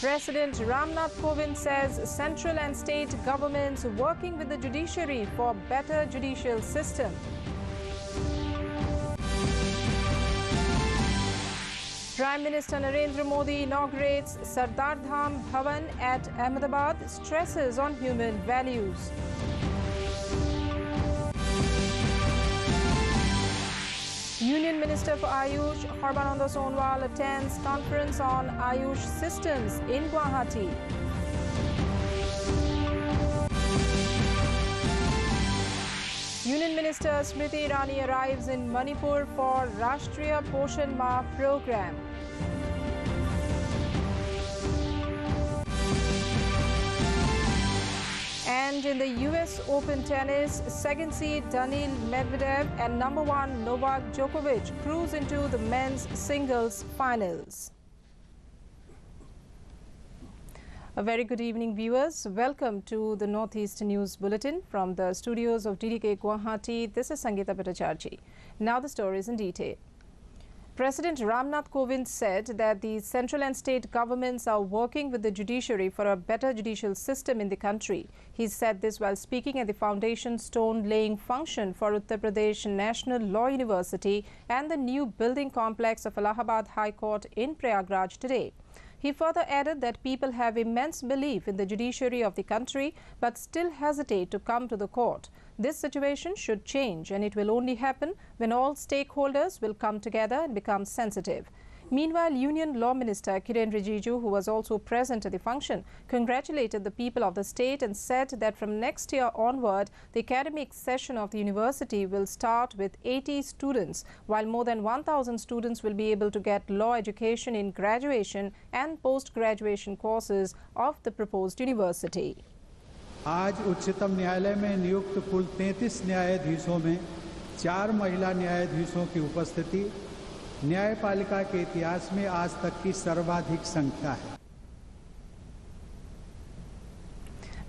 President Ramnath Kovind says central and state governments working with the judiciary for better judicial system. Prime Minister Narendra Modi inaugurates Sardar Dham Bhavan at Ahmedabad, stresses on human values. Union Minister for Ayush Sarbananda Sonowal attends conference on Ayush systems in Guwahati. Union Minister Smriti Irani arrives in Manipur for Rashtriya Poshan Mah program. And in the US Open tennis, second seed Daniil Medvedev and number 1 Novak Djokovic cruise into the men's singles finals. A very good evening, viewers. Welcome to the Northeast News Bulletin from the studios of DDK Guwahati. This is Sangeeta Bhattacharjee. Now the stories in detail. President Ramnath Kovind said that the central and state governments are working with the judiciary for a better judicial system in the country. He said this while speaking at the foundation stone laying function for Uttar Pradesh National Law University and the new building complex of Allahabad High Court in Prayagraj today. He further added that people have immense belief in the judiciary of the country but still hesitate to come to the court. This situation should change, and it will only happen when all stakeholders will come together and become sensitive. Meanwhile, Union Law Minister Kiren Rijiju, who was also present at the function, congratulated the people of the state and said that from next year onward, the academic session of the university will start with 80 students, while more than 1,000 students will be able to get law education in graduation and post-graduation courses of the proposed university. आज उच्चतम न्यायालय में नियुक्त कुल 33 न्यायाधीशों में 4 महिला न्यायाधीशों की उपस्थिति न्यायपालिका के इतिहास में आज तक की सर्वाधिक संख्या है.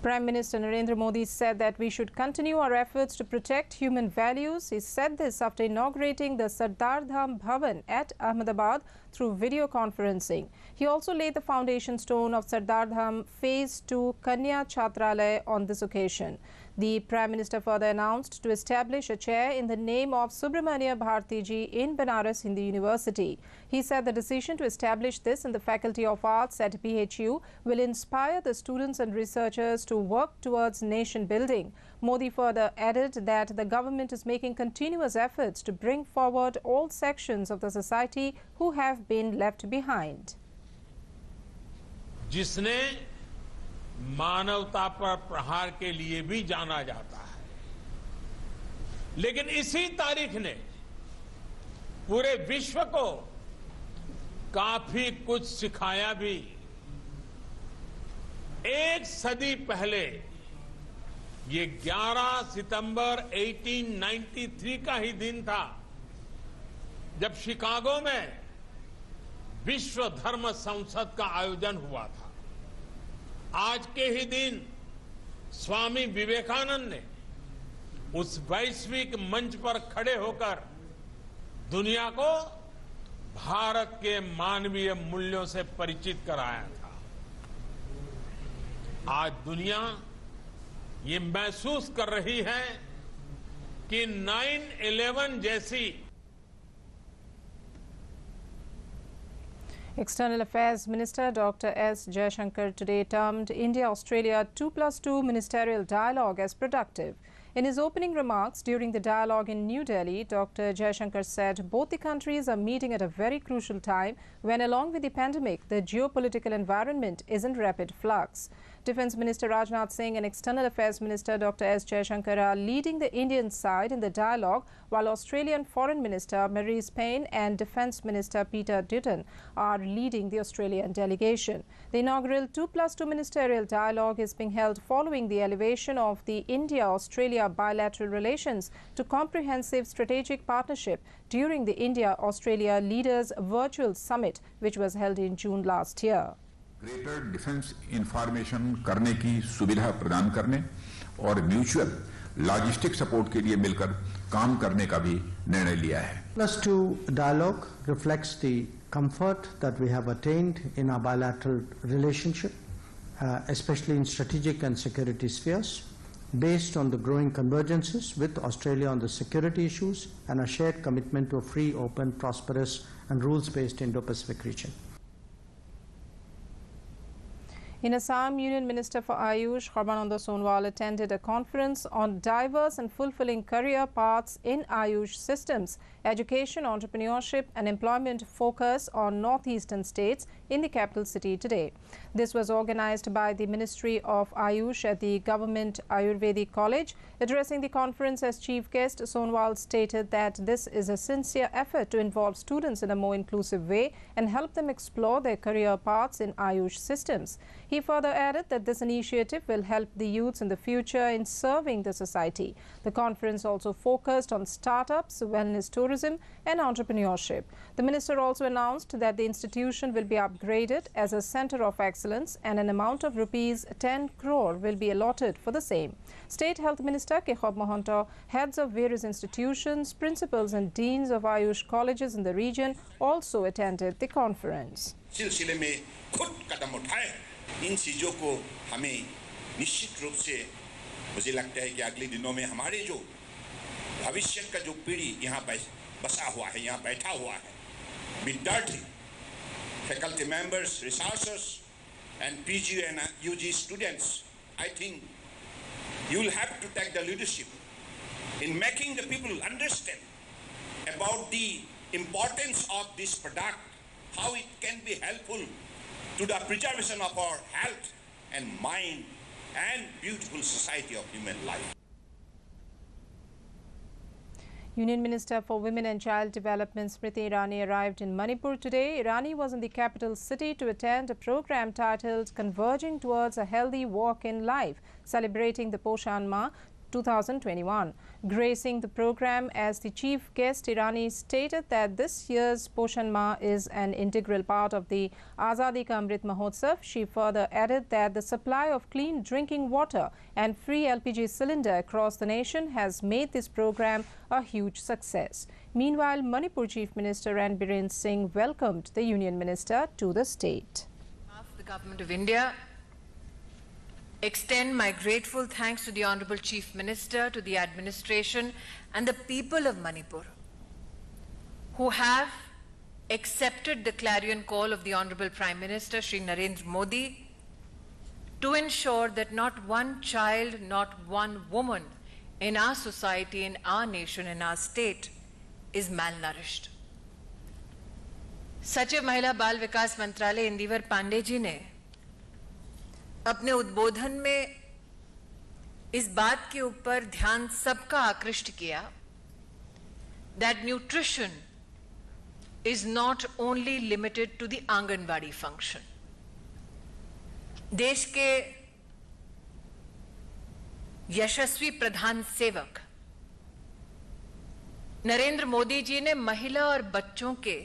Prime Minister Narendra Modi said that we should continue our efforts to protect human values. He said this after inaugurating the Sardar Dham Bhavan at Ahmedabad through video conferencing. He also laid the foundation stone of Sardar Dham Phase 2 Kanya Chhatralaya on this occasion. The Prime Minister further announced to establish a chair in the name of Subramania Bharti ji in Banaras Hindu University. He said the decision to establish this in the Faculty of Arts at BHU will inspire the students and researchers to work towards nation building. Modi further added that the government is making continuous efforts to bring forward all sections of the society who have been left behind. जिसने मानवता पर प्रहार के लिए भी जाना जाता है, लेकिन इसी तारीख ने पूरे विश्व को काफी कुछ सिखाया भी. एक सदी पहले ये 11 सितंबर 1893 का ही दिन था जब शिकागो में विश्व धर्म संसद का आयोजन हुआ था. आज के ही दिन स्वामी विवेकानंद ने उस वैश्विक मंच पर खड़े होकर दुनिया को भारत के मानवीय मूल्यों से परिचित कराया था. आज दुनिया ये महसूस कर रही है कि 9/11 जैसी. External Affairs Minister Dr. S. Jaishankar today termed India-Australia 2+2 ministerial dialogue as productive. In his opening remarks during the dialogue in New Delhi, Dr. Jaishankar said both the countries are meeting at a very crucial time when, along with the pandemic, the geopolitical environment is in rapid flux. Defence Minister Rajnath Singh and External Affairs Minister Dr. S. Jaishankar are leading the Indian side in the dialogue, while Australian Foreign Minister Marise Payne and Defence Minister Peter Dutton are leading the Australian delegation. The inaugural 2+2 ministerial dialogue is being held following the elevation of the India-Australia bilateral relations to comprehensive strategic partnership during the India-Australia Leaders Virtual Summit, which was held in June last year. Greater defence information करने की सुविधा प्रदान करने और mutual logistic support के लिए मिलकर काम करने का भी निर्णय लिया है. +2 dialogue reflects the comfort that we have attained in our bilateral relationship, especially in strategic and security spheres, based on the growing convergences with Australia on the security issues and a shared commitment to a free, open, prosperous and rules-based Indo-Pacific region. In Assam, Union Minister for Ayush, Sonowal, attended a conference on diverse and fulfilling career paths in Ayush systems, education, entrepreneurship and employment focus on northeastern states in the capital city today. This was organized by the Ministry of Ayush at the Government Ayurvedic College. Addressing the conference as chief guest, Sonowal stated that this is a sincere effort to involve students in a more inclusive way and help them explore their career paths in Ayush systems. He further added that this initiative will help the youths in the future in serving the society. The conference also focused on startups, wellness tourism and entrepreneurship. The minister also announced that the institution will be upgraded as a center of excellence and an amount of rupees 10 crore will be allotted for the same. State Health Minister Kekhob Mohanto, heads of various institutions, principals and deans of Ayush colleges in the region also attended the conference. इन चीज़ों को हमें निश्चित रूप से मुझे लगता है कि अगले दिनों में हमारे जो भविष्य का जो पीढ़ी यहाँ बसा हुआ है, यहाँ बैठा हुआ है, विद्यार्थी, faculty members, researchers and PG and UG students, I think you will have to take the leadership in making the people understand about the importance of this product, how it can be helpful to the preservation of our health and mind and beautiful society of human life. Union Minister for Women and Child Development Smriti Irani arrived in Manipur today. Irani was in the capital city to attend a program titled Converging Towards a Healthy Walk in Life, celebrating the Poshan Ma 2021. Gracing the program as the chief guest, Irani stated that this year's Poshan Ma is an integral part of the Azadi Ka Amrit Mahotsav. She further added that the supply of clean drinking water and free LPG cylinder across the nation has made this program a huge success. Meanwhile, Manipur Chief Minister N. Biren Singh welcomed the Union Minister to the state. The Government of India extend my grateful thanks to the Honorable Chief Minister, to the administration and the people of Manipur who have accepted the clarion call of the Honorable Prime Minister Shri Narendra Modi to ensure that not one child, not one woman in our society, in our nation, in our state is malnourished. सचिव महिला बाल विकास मंत्रालय इंदिवर पांडे जी ने अपने उद्बोधन में इस बात के ऊपर ध्यान सबका आकृष्ट किया that nutrition is not only limited to the anganwadi function. देश के यशस्वी प्रधान सेवक नरेंद्र मोदी जी ने महिला और बच्चों के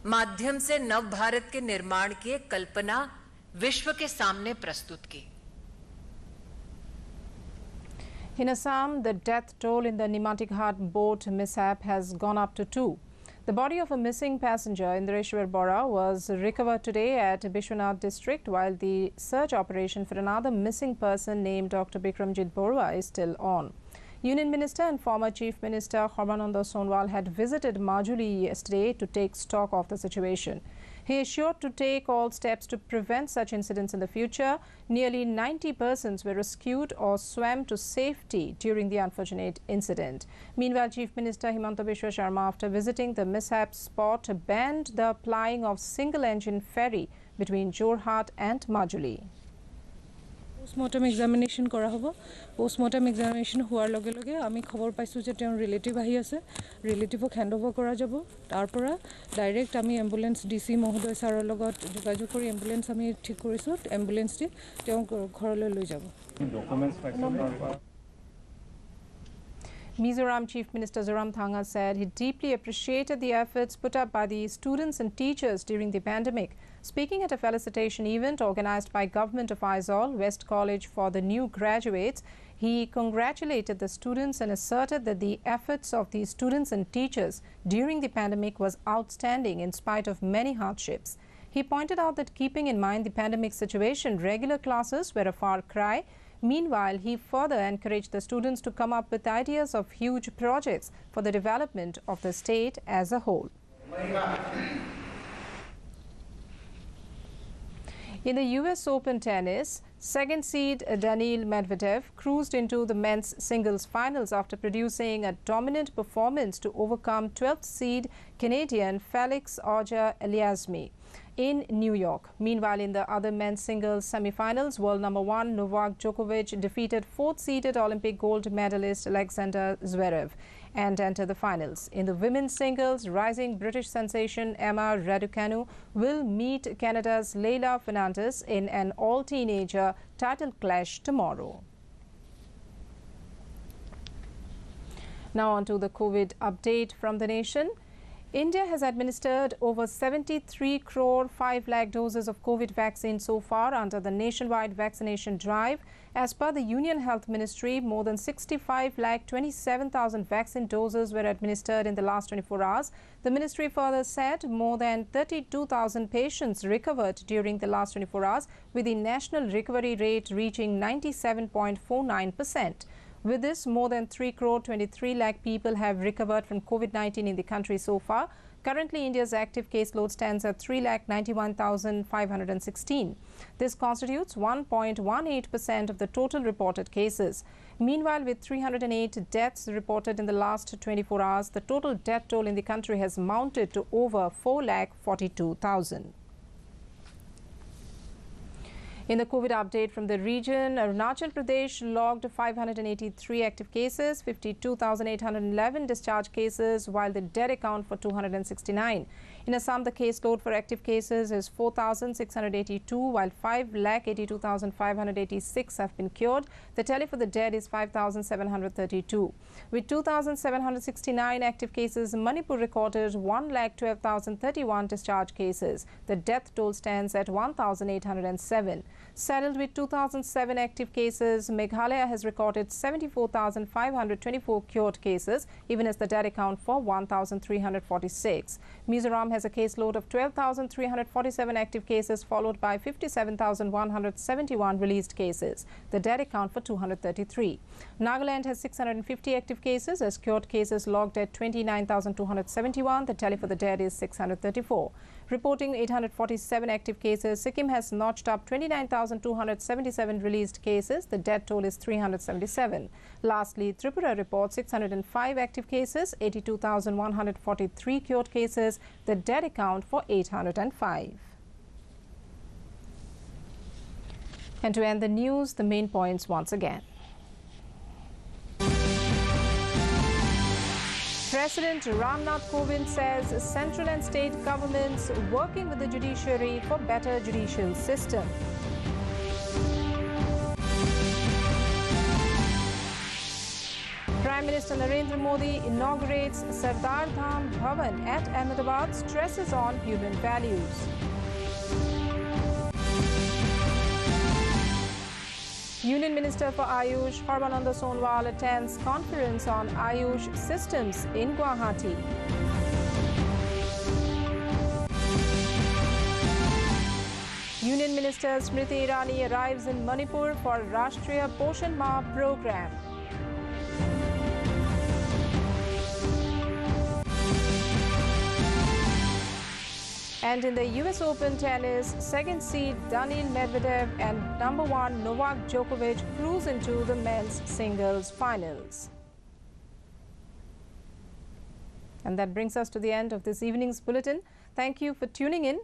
माध्यम से नव भारत के निर्माण की कल्पना विश्व के सामने प्रस्तुत की. In Assam, the death toll in the Nimatighat boat mishap has gone up to 2. The body of a missing passenger, Indreshwar Bora, was recovered today at Bishwanath district, while the search operation for another missing person named Dr. Bikramjit Borua is still on. Union Minister and former Chief Minister Sonowal had visited Majuli yesterday to take stock of the situation. He is sure to take all steps to prevent such incidents in the future. Nearly 90 persons were rescued or swam to safety during the unfortunate incident. Meanwhile, Chief Minister Himanta Biswa Sharma, after visiting the mishap spot, banned the plying of single-engine ferry between Jorhat and Majuli. Postmortem examination kora hobo. Postmortem examination hoar loge loge ami khobor paisu je teon relative ahi ase, relative ok handover kora jabo. Tar pora direct ami ambulance DC mohodoy sarar logot jogajog kori ambulance ami thik korisu, ambulance ti teon ghorole loi jabo. Documents Mizoram Chief Minister Zoramthanga said he deeply appreciated the efforts put up by the students and teachers during the pandemic. Speaking at a felicitation event organized by Government of Aizawl West College for the new graduates, He congratulated the students and asserted that the efforts of the students and teachers during the pandemic was outstanding in spite of many hardships. He pointed out that keeping in mind the pandemic situation, regular classes were a far cry. Meanwhile, he further encouraged the students to come up with ideas of huge projects for the development of the state as a whole. In the US Open tennis, second seed Daniil Medvedev cruised into the men's singles finals after producing a dominant performance to overcome 12th seed Canadian Felix Auger-Aliassime in New York. Meanwhile, in the other men's singles semi-finals, world number 1 Novak Djokovic defeated 4th-seeded Olympic gold medalist Alexander Zverev and entered the finals. In the women's singles, rising British sensation Emma Raducanu will meet Canada's Leylah Fernandez in an all-teenager title clash tomorrow. Now on to the COVID update from the nation. India has administered over 73 crore 5 lakh doses of COVID vaccine so far under the nationwide vaccination drive. As per the Union Health Ministry, more than 65 lakh 27,000 vaccine doses were administered in the last 24 hours. The ministry further said more than 32,000 patients recovered during the last 24 hours, with the national recovery rate reaching 97.49%. With this, more than 3 crore 23 lakh people have recovered from COVID-19 in the country so far. Currently, India's active caseload stands at 3,91,516. This constitutes 1.18% of the total reported cases. Meanwhile, with 308 deaths reported in the last 24 hours, the total death toll in the country has mounted to over 4,42,000. In the COVID update from the region, Arunachal Pradesh logged 583 active cases, 52,811 discharge cases, while the dead account for 269. In Assam, the caseload for active cases is 4,682, while 5,82,586 have been cured. The tally for the dead is 5,732. With 2,769 active cases, Manipur recorded 1,12,031 discharge cases. The death toll stands at 1,807. Saddled with 2,007 active cases, Meghalaya has recorded 74,524 cured cases, even as the dead account for 1,346. Mizoram has a caseload of 12,347 active cases, followed by 57,171 released cases. The dead account for 233. Nagaland has 650 active cases, as cured cases logged at 29,271. The tally for the dead is 634. Reporting 847 active cases, Sikkim has notched up 29,277 released cases. The death toll is 377. Lastly, Tripura reports 605 active cases, 82,143 cured cases. The dead account for 805. And to end the news, the main points once again. President Ramnath Kovind says central and state governments working with the judiciary for better judicial system. Prime Minister Narendra Modi inaugurates Sardar Dham Bhavan at Ahmedabad, stresses on human values. Union Minister for Ayush Sarbananda Sonowal attends conference on Ayush systems in Guwahati. Union Minister Smriti Irani arrives in Manipur for Rashtriya Poshan Mah program. And in the US Open tennis, second seed Daniil Medvedev and number 1 Novak Djokovic cruise into the men's singles finals. And that brings us to the end of this evening's bulletin. Thank you for tuning in.